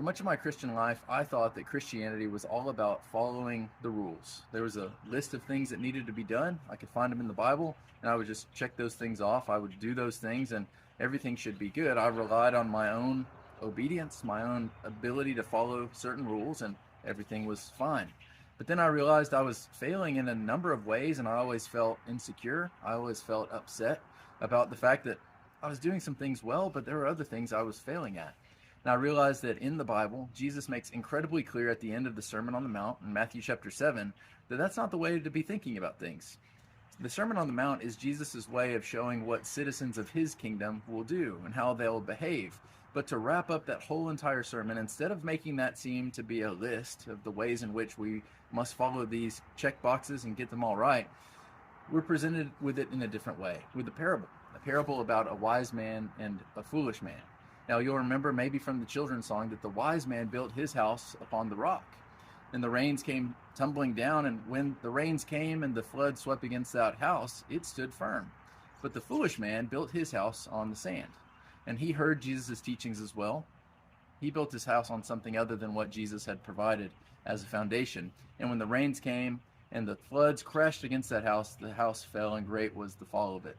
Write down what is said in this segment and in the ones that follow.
For much of my Christian life, I thought that Christianity was all about following the rules. There was a list of things that needed to be done. I could find them in the Bible, and I would just check those things off. I would do those things, and everything should be good. I relied on my own obedience, my own ability to follow certain rules, and everything was fine. But then I realized I was failing in a number of ways, and I always felt insecure. I always felt upset about the fact that I was doing some things well, but there were other things I was failing at. And I realized that in the Bible, Jesus makes incredibly clear at the end of the Sermon on the Mount in Matthew chapter 7 that that's not the way to be thinking about things. The Sermon on the Mount is Jesus' way of showing what citizens of his kingdom will do and how they'll behave. But to wrap up that whole entire sermon, instead of making that seem to be a list of the ways in which we must follow these check boxes and get them all right, we're presented with it in a different way, with a parable about a wise man and a foolish man. Now, you'll remember maybe from the children's song that the wise man built his house upon the rock, and the rains came tumbling down, and when the rains came and the flood swept against that house, it stood firm. But the foolish man built his house on the sand, and he heard Jesus' teachings as well. He built his house on something other than what Jesus had provided as a foundation, and when the rains came and the floods crashed against that house, the house fell, and great was the fall of it.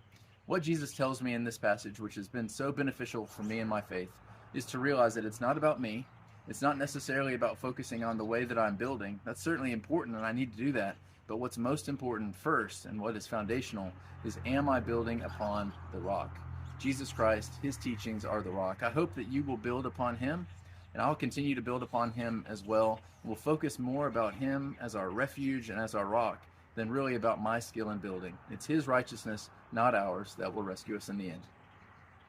What Jesus tells me in this passage, which has been so beneficial for me in my faith, is to realize that it's not about me. It's not necessarily about focusing on the way that I'm building. That's certainly important, and I need to do that. But what's most important first, and what is foundational, is am I building upon the rock? Jesus Christ, his teachings are the rock. I hope that you will build upon him, and I'll continue to build upon him as well. We'll focus more about him as our refuge and as our rock than really about my skill in building. It's his righteousness, not ours, that will rescue us in the end.